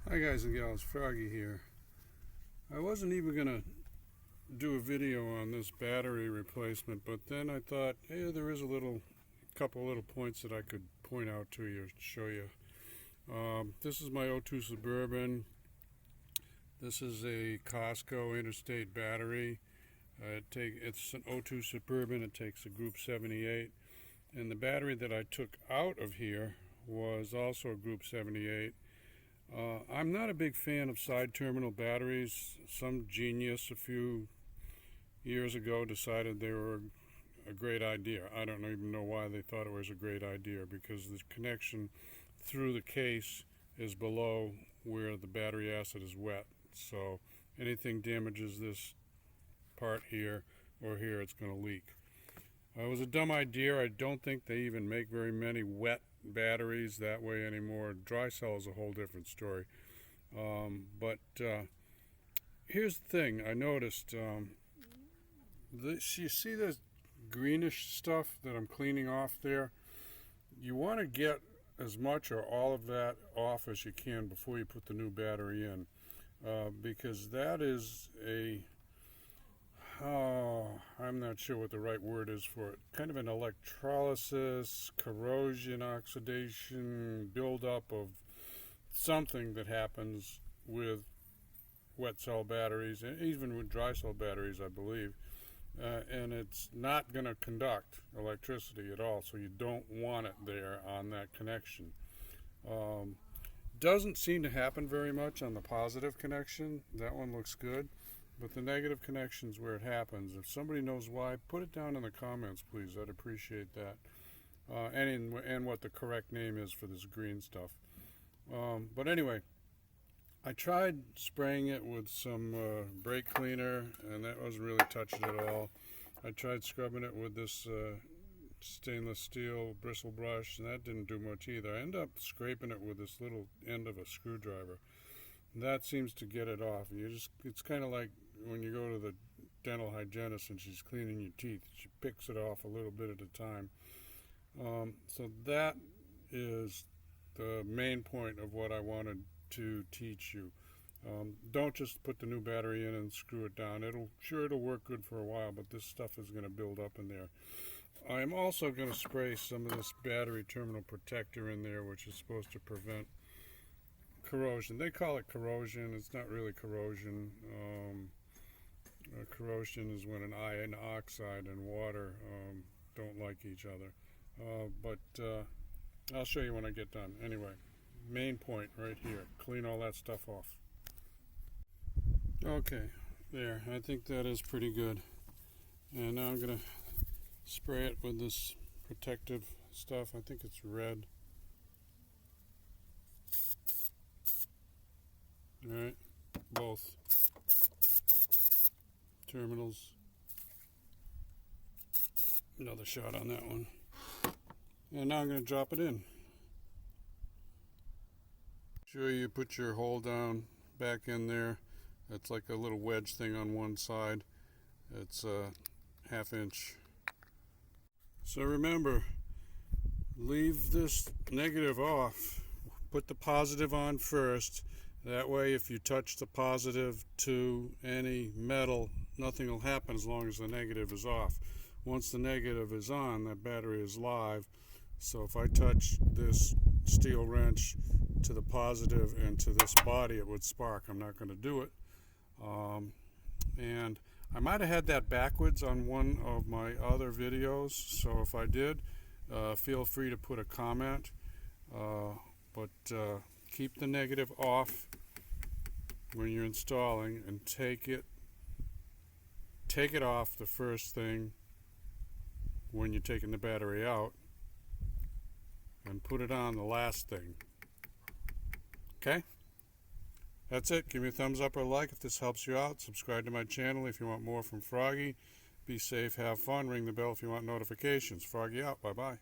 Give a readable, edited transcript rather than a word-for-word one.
Hi guys and gals, Froggy here. I wasn't even going to do a video on this battery replacement, but then I thought, hey, there is a couple little points that I could point out to you, show you. This is my '02 Suburban. This is a Costco interstate battery. It's an '02 Suburban. It takes a Group 78. And the battery that I took out of here was also a Group 78. I'm not a big fan of side terminal batteries. Some genius a few years ago decided they were a great idea. I don't even know why they thought it was a great idea, because the connection through the case is below where the battery acid is wet. So anything damages this part here or here, it's going to leak. It was a dumb idea. I don't think they even make very many wet batteries that way anymore. Dry cell is a whole different story. But here's the thing I noticed. You see this greenish stuff that I'm cleaning off there? You want to get as much or all of that off as you can before you put the new battery in, because that is I'm not sure what the right word is for it. Kind of an electrolysis, corrosion, oxidation, buildup of something that happens with wet cell batteries, and even with dry cell batteries, I believe. And it's not going to conduct electricity at all, so you don't want it there on that connection. Doesn't seem to happen very much on the positive connection. That one looks good. But the negative connection's where it happens. If somebody knows why, put it down in the comments, please. I'd appreciate that. And what the correct name is for this green stuff. But anyway, I tried spraying it with some brake cleaner, and that wasn't really touching it at all. I tried scrubbing it with this stainless steel bristle brush, and that didn't do much either. I ended up scraping it with this little end of a screwdriver. That seems to get it off. It's kind of like when you go to the dental hygienist and she's cleaning your teeth. She picks it off a little bit at a time. So that is the main point of what I wanted to teach you. Don't just put the new battery in and screw it down. It'll work good for a while, but this stuff is going to build up in there. I'm also going to spray some of this battery terminal protector in there, which is supposed to prevent corrosion. They call it corrosion. It's not really corrosion. Corrosion is when an iron oxide and water don't like each other. But I'll show you when I get done. Anyway, main point right here. Clean all that stuff off. Okay, there. I think that is pretty good. And now I'm going to spray it with this protective stuff. I think it's red. Alright, both terminals. Another shot on that one. And now I'm going to drop it in. Sure, you put your hole down back in there. It's like a little wedge thing on one side. It's a 1/2 inch. So remember, leave this negative off. Put the positive on first. That way, if you touch the positive to any metal, nothing will happen as long as the negative is off. Once the negative is on, that battery is live. So if I touch this steel wrench to the positive and to this body, it would spark. I'm not going to do it. And I might have had that backwards on one of my other videos. So if I did, feel free to put a comment. But keep the negative off when you're installing, and take it off the first thing when you're taking the battery out, and put it on the last thing. Okay? That's it. Give me a thumbs up or like if this helps you out. Subscribe to my channel if you want more from Froggy. Be safe, have fun, ring the bell if you want notifications. Froggy out. Bye-bye.